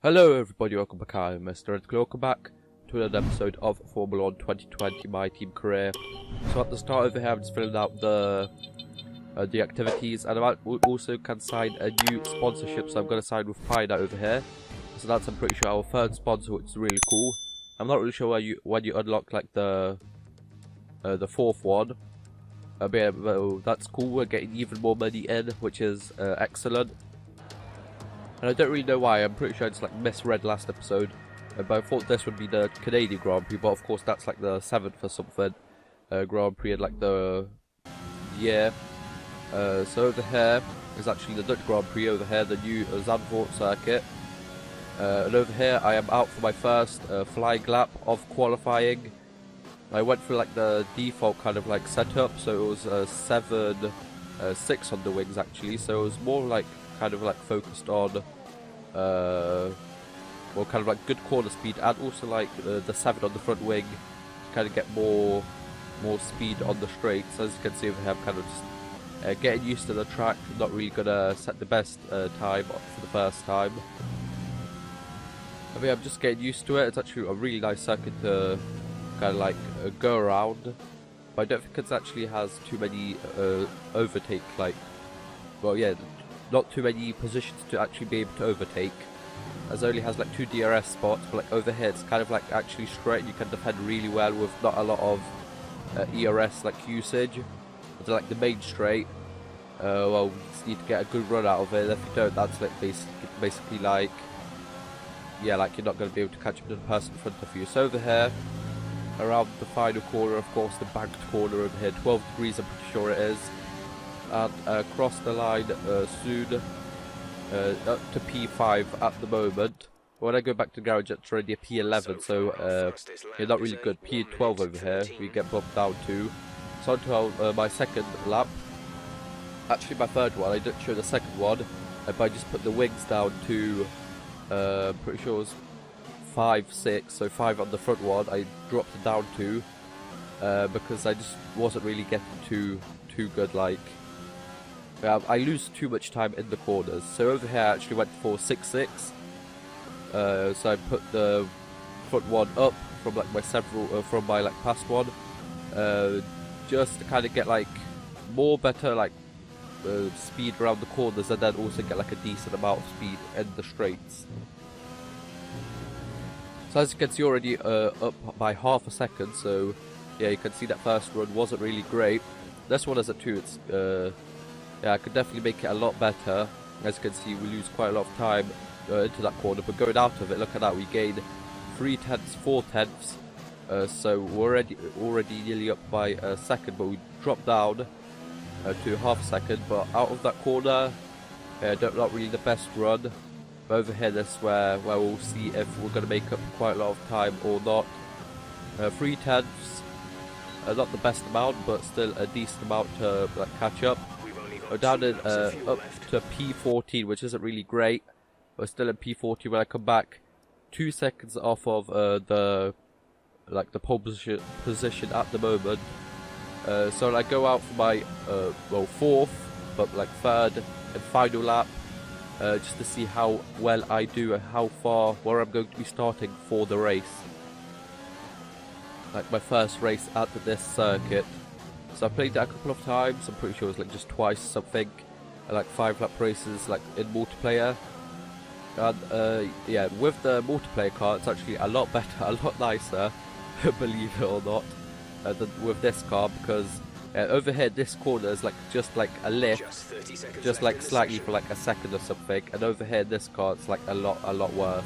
Hello everybody, welcome back. I'm Mr. Ed. Welcome back to another episode of Formula 1 2020, my team career. So at the start over here, I'm just filling out the activities, and I also can sign a new sponsorship, so I'm going to sign with Pioneer over here. So that's, I'm pretty sure, our third sponsor, which is really cool. I'm not really sure when you unlock like the fourth one. But yeah, well, that's cool. We're getting even more money in, which is excellent. And I don't really know why. I'm pretty sure I just like misread last episode, but I thought this would be the Canadian Grand Prix. But of course, that's like the 7th or something Grand Prix in like the year. So over here is actually the Dutch Grand Prix. Over here, the new Zandvoort circuit. And over here, I am out for my first flying lap of qualifying. I went for like the default kind of like setup, so it was 7.6 on the wings actually. So it was more like kind of like focused on well, kind of like good corner speed, and also like the 7 on the front wing to kind of get more speed on the straights. As you can see over here, I'm kind of just getting used to the track. I'm not really gonna set the best time for the first time. I mean, I'm just getting used to it. It's actually a really nice circuit to kind of like go around, but I don't think it actually has too many overtake, like, well, yeah, not too many positions to actually be able to overtake, as it only has like 2 DRS spots. But like over here, it's kind of like actually straight. You can defend really well with not a lot of ERS like usage. But like the main straight, well, you just need to get a good run out of it. If you don't, that's like basically like, yeah, like you're not going to be able to catch up to the person in front of you. So over here, around the final corner, of course, the banked corner over here, 12 degrees, I'm pretty sure it is. And across the line soon, up to P5 at the moment. When I go back to the garage, it's already a P11, so yeah, not really good. P12 over here, we get bumped down to. So onto my second lap. Actually, my third one. I didn't show the second one, but I just put the wings down to, pretty sure it was 5, 6, so 5 on the front one. I dropped it down to, because I just wasn't really getting too good, like. I lose too much time in the corners. So over here I actually went for 6.6. So I put the front one up from like my from my like past one, just to kind of get like more better like speed around the corners, and then also get like a decent amount of speed in the straights. So as you can see, already up by half a second. So yeah, you can see that first run wasn't really great. This one is at 2. It's yeah, I could definitely make it a lot better. As you can see, we lose quite a lot of time into that corner, but going out of it, look at that, we gain 3/10, 4/10. So we're already nearly up by a second, but we dropped down to half a second. But out of that corner, not really the best run. But over here, this is where we'll see if we're going to make up quite a lot of time or not. 3/10, not the best amount, but still a decent amount to like catch up. We're down in up to P14, which isn't really great. We're still in P14 when I come back. 2 seconds off of the pole position at the moment. So I go out for my well, 4th, but like 3rd and final lap, just to see how well I do and where I'm going to be starting for the race. Like my first race at this circuit. So I played that a couple of times. I'm pretty sure it was like just twice something, like 5-lap races like in multiplayer. And yeah, with the multiplayer car, it's actually a lot better, a lot nicer, believe it or not, than with this car, because over here this corner is like just like a lift, just like slightly for like a second or something, and over here this car it's like a lot worse.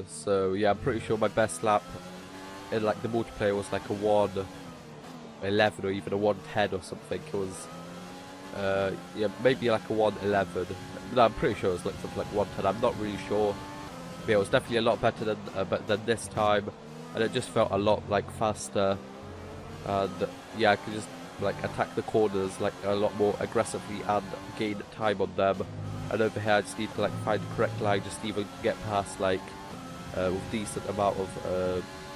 So yeah, I'm pretty sure my best lap in like the multiplayer was like a 1:11 or even a 1:10 or something. It was yeah, maybe like a 1:11. No, I'm pretty sure it was like something like 1:10. I'm not really sure. But yeah, it was definitely a lot better than this time, and it just felt a lot like faster. And yeah, I could just like attack the corners like a lot more aggressively and gain time on them. And over here, I just need to like find the correct line just to even get past like with decent amount of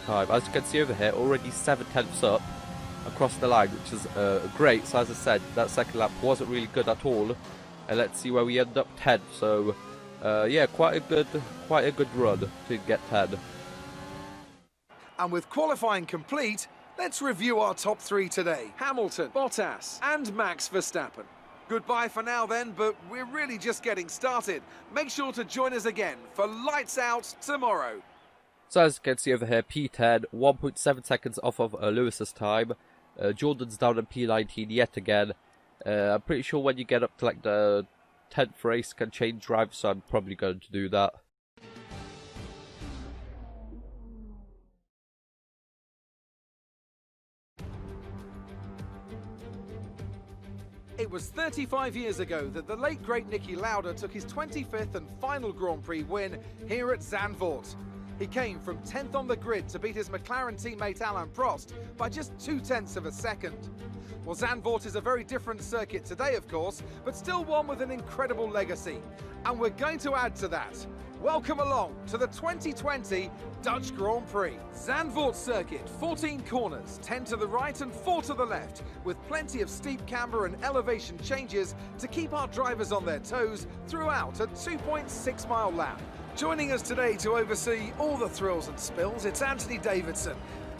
time. As you can see over here, already 7/10 up across the line, which is great. So as I said, that second lap wasn't really good at all, and let's see where we end up. 10th, so Yeah, quite a good run to get 10. And with qualifying complete, let's review our top 3 today. Hamilton, Bottas and Max Verstappen. Goodbye for now then, but we're really just getting started. Make sure to join us again for Lights Out tomorrow. So as you can see over here, P10, 1.7 seconds off of Lewis's time. Jordan's down in P19 yet again. I'm pretty sure when you get up to like the 10th race can change drive, so I'm probably going to do that. It was 35 years ago that the late great Niki Lauda took his 25th and final Grand Prix win here at Zandvoort. He came from 10th on the grid to beat his McLaren teammate Alain Prost by just 0.2 of a second. Well, Zandvoort is a very different circuit today, of course, but still one with an incredible legacy. And we're going to add to that. Welcome along to the 2020 Dutch Grand Prix. Zandvoort circuit, 14 corners, 10 to the right and 4 to the left, with plenty of steep camber and elevation changes to keep our drivers on their toes throughout a 2.6 mile lap. Joining us today to oversee all the thrills and spills, it's Anthony Davidson.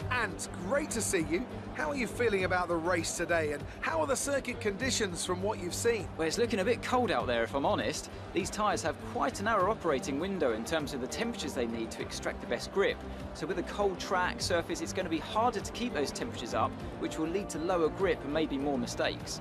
And great to see you. How are you feeling about the race today, and how are the circuit conditions from what you've seen? Well, it's looking a bit cold out there, if I'm honest. These tyres have quite a narrow operating window in terms of the temperatures they need to extract the best grip. So with a cold track surface, it's going to be harder to keep those temperatures up, which will lead to lower grip and maybe more mistakes.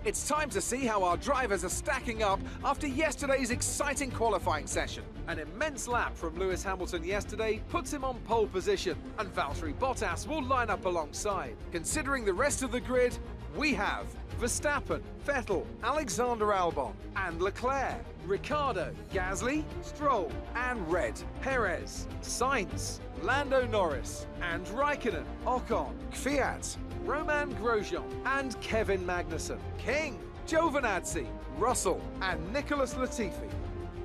It's time to see how our drivers are stacking up after yesterday's exciting qualifying session. An immense lap from Lewis Hamilton yesterday puts him on pole position, and Valtteri Bottas will line up alongside. Considering the rest of the grid, we have Verstappen, Vettel, Alexander Albon, and Leclerc, Ricciardo, Gasly, Stroll, and Red, Perez, Sainz, Lando Norris, and Raikkonen, Ocon, Kvyat, Roman Grosjean, and Kevin Magnussen, King, Giovinazzi, Russell, and Nicholas Latifi.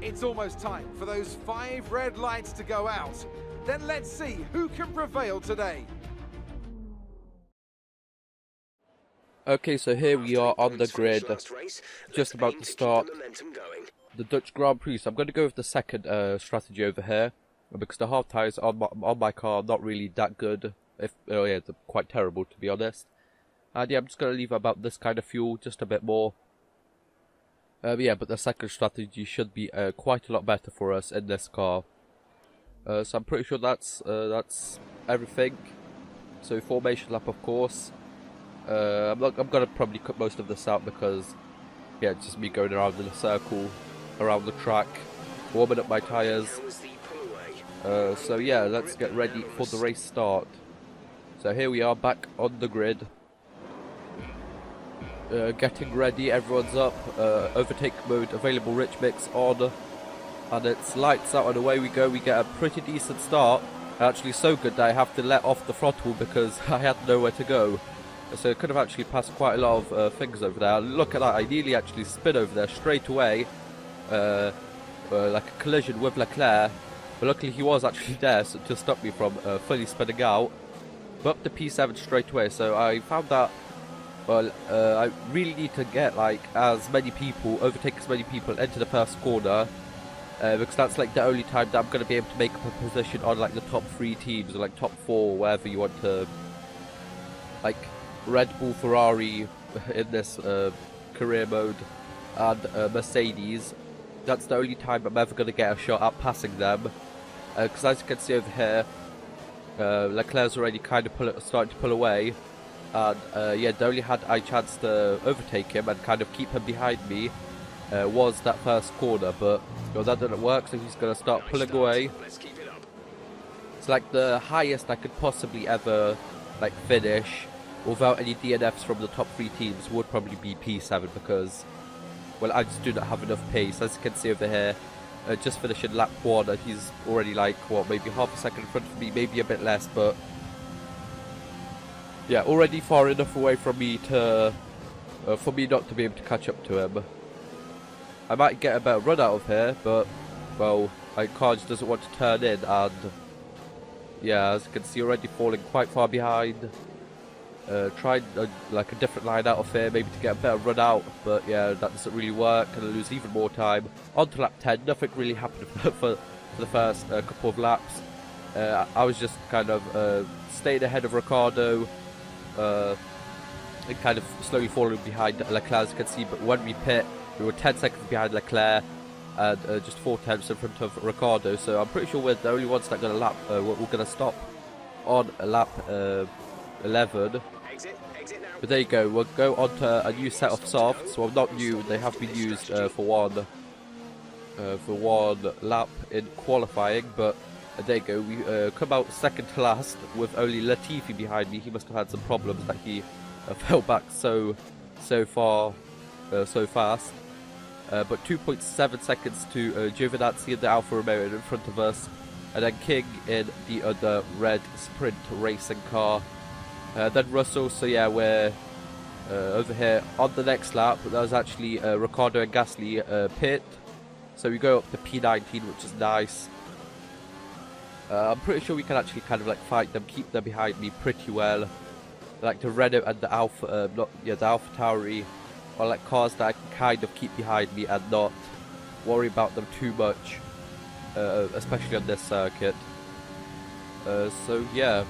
It's almost time for those 5 red lights to go out. Then let's see who can prevail today. Okay, so here we are on the grid, just about to start the Dutch Grand Prix. So I'm going to go with the second strategy over here, because the half tyres on my car are not really that good. Oh yeah, they're quite terrible, to be honest. And yeah, I'm just going to leave about this kind of fuel, just a bit more. Yeah, but the second strategy should be quite a lot better for us in this car. So I'm pretty sure that's everything. So formation lap, of course. I'm gonna probably cut most of this out because yeah, it's just me going around in a circle around the track, warming up my tyres. So yeah, let's get ready for the race start. So here we are back on the grid. Getting ready, everyone's up. Overtake mode available, rich mix on, and it's lights out and away we go. We get a pretty decent start. Actually so good that I have to let off the throttle because I had nowhere to go. So it could have actually passed quite a lot of things over there. Look at that, I nearly actually spin over there straight away. Like a collision with Leclerc. But luckily he was actually there to stop me from fully spinning out. But up to P7 straight away. So I found that, well, I really need to get like overtake as many people into the first corner. Because that's like the only time that I'm going to be able to make up a position on like the top 3 teams, or like top 4, wherever you want to, like Red Bull, Ferrari in this career mode, and Mercedes. That's the only time I'm ever going to get a shot at passing them. Because as you can see over here, Leclerc's already kind of starting to pull away. And yeah, the only had I chance to overtake him and kind of keep him behind me was that first corner, but well, that didn't work, so he's going to start pulling away. It's like the highest I could possibly ever like finish without any DNFs from the top 3 teams would probably be P7, because well, I just do not have enough pace. As you can see over here, just finishing lap 1, and he's already like, what, maybe half a second in front of me, maybe a bit less, but yeah, already far enough away from me to for me not to be able to catch up to him. I might get a better run out of here, but well, my car just doesn't want to turn in, and yeah, as you can see, already falling quite far behind. tried like a different line out of here, maybe to get a better run out, but yeah, that doesn't really work, and I lose even more time. On to lap 10, nothing really happened for the first couple of laps. I was just kind of staying ahead of Ricciardo, and kind of slowly falling behind Leclerc, as you can see, but when we pit, we were 10 seconds behind Leclerc, and just 4 tenths in front of Ricciardo, so I'm pretty sure we're the only ones that are going to we're going to stop on lap 11. But there you go, we'll go on to a new set of softs. Well, not new, they have been used for one lap in qualifying, but there you go, we come out second to last with only Latifi behind me. He must have had some problems that he fell back so fast. But 2.7 seconds to Giovinazzi in the Alfa Romeo in front of us, and then King in the other red sprint racing car. Then Russell, so yeah, we're over here on the next lap. That was actually Ricciardo and Gasly pit, so we go up to P19, which is nice. I'm pretty sure we can actually kind of like fight them, keep them behind me pretty well. Like the Renault and the Alpha, the Alpha Tauri, are like cars that I can kind of keep behind me and not worry about them too much, especially on this circuit. So yeah.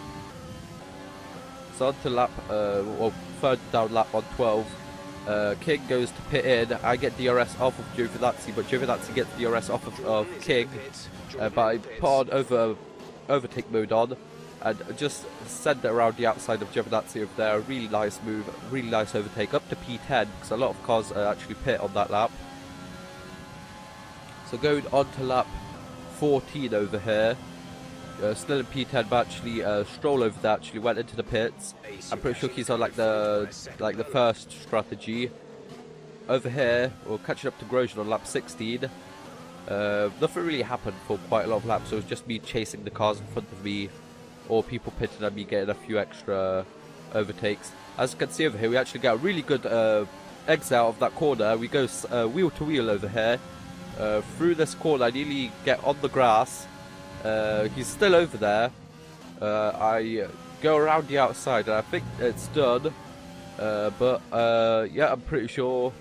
So on to lap, well, third down lap on 12. King goes to pit in. I get DRS off of Giovinazzi, but Giovinazzi gets DRS off of King. But I put on overtake mode on, and just send it around the outside of Giovinazzi over there. A really nice move, really nice overtake up to P10, because a lot of cars actually pit on that lap. So going on to lap 14 over here. Still in P10, but actually Stroll over there actually went into the pits. I'm pretty sure he's on like the first strategy. Over here, we're catching up to Grosjean on lap 16. Nothing really happened for quite a lot of laps, so it was just me chasing the cars in front of me, or people pitting and me getting a few extra overtakes. As you can see over here, we actually get a really good exit out of that corner. We go wheel to wheel over here. Through this corner, I nearly get on the grass. He's still over there. I go around the outside, and I think it's done. But yeah, I'm pretty sure.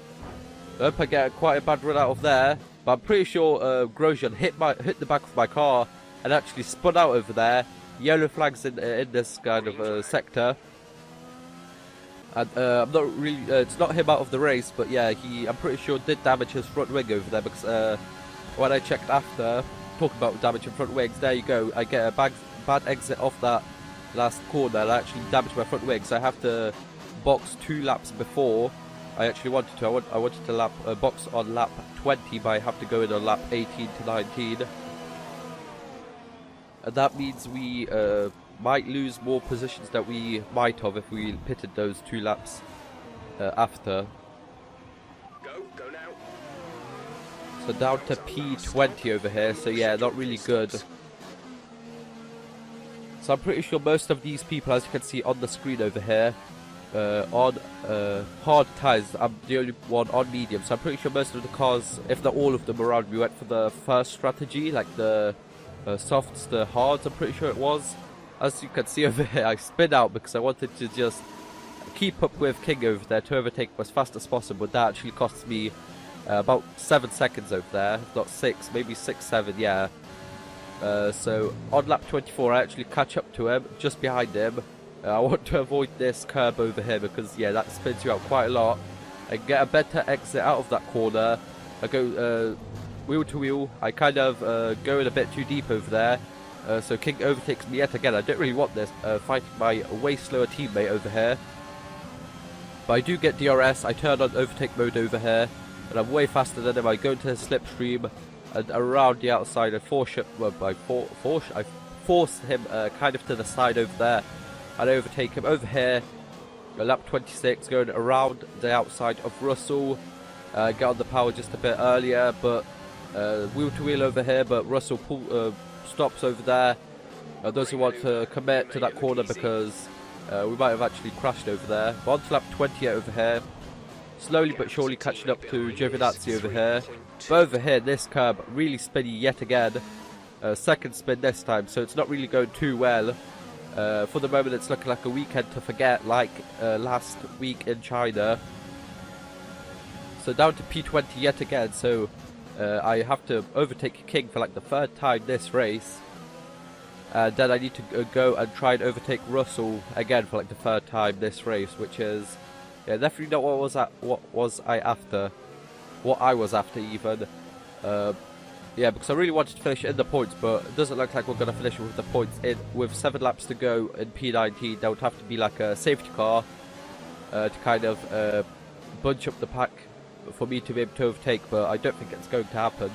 I hope I get quite a bad run out of there. But I'm pretty sure Grosjean hit the back of my car and actually spun out over there. Yellow flags in this kind of sector. And I'm not really. It's not him out of the race, but yeah, I'm pretty sure did damage his front wing over there, because when I checked after. Talking about damage in front wings, there you go. I get a bad exit off that last corner. I actually damaged my front wing, so I have to box 2 laps before I actually wanted to. I wanted to box on lap 20, but I have to go in on lap 18 to 19. And that means we might lose more positions that we might have if we pitted those 2 laps after. Go now. So down to P20 over here, so yeah, not really good. So I'm pretty sure most of these people, as you can see on the screen over here, on hard tyres, I'm the only one on medium, so I'm pretty sure most of the cars, if not all of them around me, went for the first strategy, like the softs to hards, I'm pretty sure it was. As you can see over here, I spin out because I wanted to just keep up with King over there to overtake him as fast as possible. That actually costs me about 7 seconds over there, if not 6, maybe 6, 7, yeah. So on lap 24 I actually catch up to him, just behind him. I want to avoid this curb over here because yeah, that spins you out quite a lot. I get a better exit out of that corner. I go wheel to wheel. I kind of go in a bit too deep over there. So King overtakes me yet again. I don't really want this, fighting my way slower teammate over here. But I do get DRS. I turn on overtake mode over here, and I'm way faster than him. I go into the slipstream, and around the outside I force him kind of to the side over there, and I overtake him over here. Lap 26, going around the outside of Russell. Get on the power just a bit earlier, but wheel to wheel over here, but Russell stops over there. Those who want to commit to that corner because we might have actually crashed over there. But on to lap 28 over here. Slowly but surely catching up to Giovinazzi over here. But over here, this curb really spinny yet again. Second spin this time, so it's not really going too well. For the moment, it's looking like a weekend to forget, like last week in China. So down to P20 yet again, so I have to overtake King for like the 3rd time this race. And then I need to go and try and overtake Russell again for like the 3rd time this race, which is definitely not what I was after even. Yeah, because I really wanted to finish in the points, but it doesn't look like we're going to finish with the points in. With 7 laps to go in P19, there would have to be like a safety car to kind of bunch up the pack for me to be able to overtake, but I don't think it's going to happen.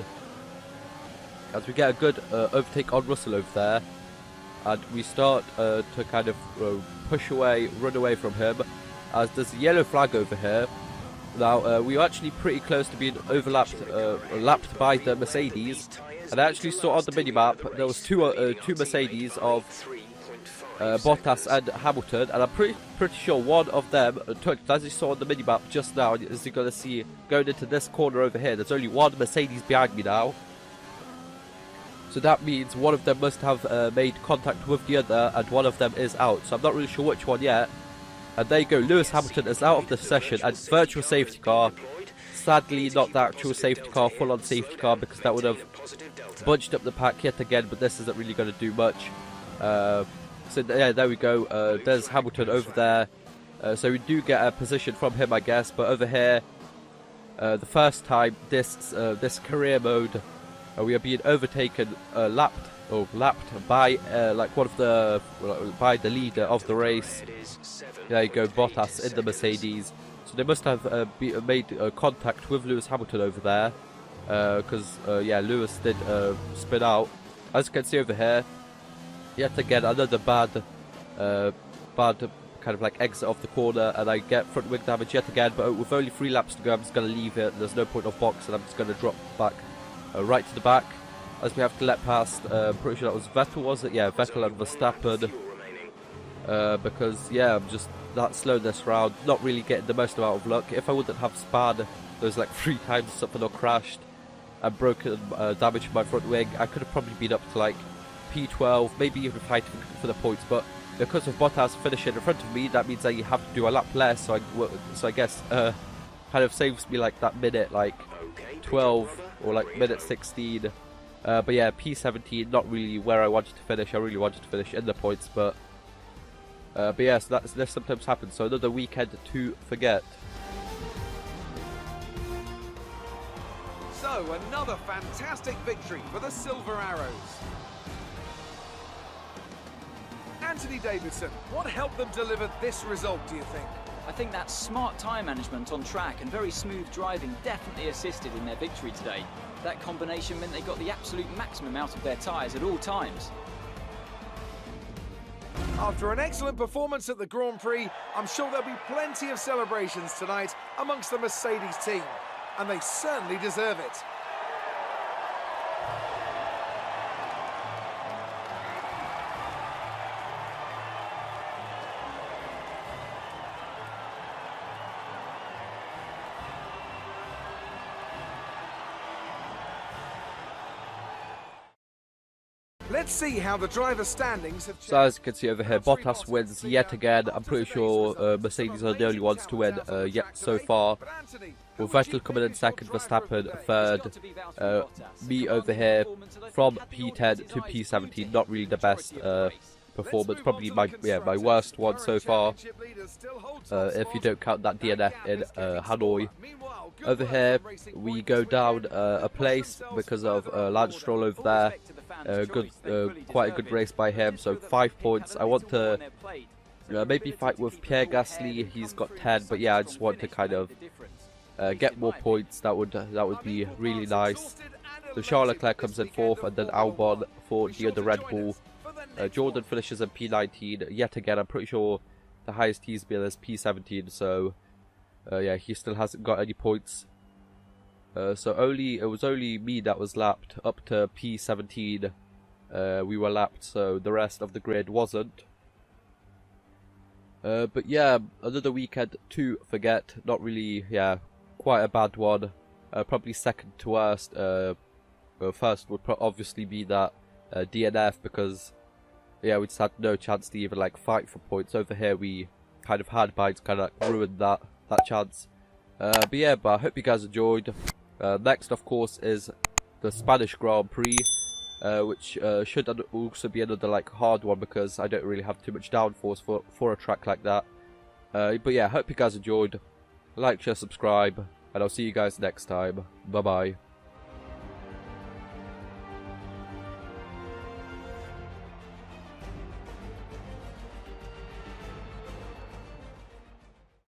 As we get a good overtake on Russell over there, and we start to kind of run away from him, as there's a yellow flag over here. Now, we were actually pretty close to being lapped by the Mercedes, and I actually saw on the minimap there was two Mercedes of Bottas and Hamilton, and I'm pretty sure one of them took, as you saw on the minimap just now, as you're going to see going into this corner over here, there's only one Mercedes behind me now. So that means one of them must have made contact with the other, and one of them is out, so I'm not really sure which one yet. And there you go, Lewis Hamilton is out of the session, and virtual safety car. Sadly, not the actual safety car, full-on safety car, because that would have bunched up the pack yet again, but this isn't really going to do much. So yeah, there we go, there's Hamilton over there. So we do get a position from him, I guess, but over here, the first time this career mode, we are being overtaken, lapped by like one of the by the leader of the race. There you go, Bottas in the Mercedes. So they must have made contact with Lewis Hamilton over there, because yeah, Lewis did spin out. As you can see over here, yet again another bad kind of like exit off the corner, and I get front wing damage yet again. But with only 3 laps to go, I'm just going to leave it. There's no point of box, and I'm just going to drop back right to the back, as we have to let past, pretty sure that was Vettel, was it? Yeah, Vettel and Verstappen, because yeah, I'm just that slow this round, not really getting the most amount of luck. If I wouldn't have spun those like 3 times or something, or crashed and broken damage my front wing, I could have probably been up to like P12, maybe even fighting for the points. But because of Bottas finishing in front of me, that means that you have to do a lap less, so I guess kind of saves me like that minute, like 12 or like minute 16. But yeah, P17, not really where I wanted to finish. I really wanted to finish in the points, but yeah, so that sometimes happens. So another weekend to forget. So another fantastic victory for the Silver Arrows. Anthony Davidson, what helped them deliver this result, do you think? I think that smart tyre management on track and very smooth driving definitely assisted in their victory today. That combination meant they got the absolute maximum out of their tyres at all times. After an excellent performance at the Grand Prix, I'm sure there'll be plenty of celebrations tonight amongst the Mercedes team, and they certainly deserve it. Let's see how the driver standings have changed. So as you can see over here, Bottas wins yet again. I'm pretty sure Mercedes are the only ones to win yet so far. With Vettel coming in second, Verstappen third. Me over here from P10 to P17, not really the best performance. Probably my worst one so far, if you don't count that DNF in Hanoi. Over here, we go down a place because of Lance Stroll over there. Quite a good race by him, so 5 points. I want to maybe fight with Pierre Gasly. He's got 10, but yeah, I just want to kind of get more points. That would be really nice. So Charles Leclerc comes in 4th, and then Albon for the other Red Bull. Jordan finishes in P19 yet again. I'm pretty sure the highest he's been is P17, so yeah, he still hasn't got any points. So it was only me that was lapped up to P17. We were lapped, so the rest of the grid wasn't. But yeah, another weekend to forget. Not really, yeah, quite a bad one. Probably second to worst. First would obviously be that DNF, because Yeah, we just had no chance to even like fight for points. Over here we kind of had by to kind of like ruin that chance. But yeah, I hope you guys enjoyed. Next, of course, is the Spanish Grand Prix, which should also be another like hard one because I don't really have too much downforce for a track like that. But yeah, hope you guys enjoyed. Like, share, subscribe, and I'll see you guys next time. Bye bye.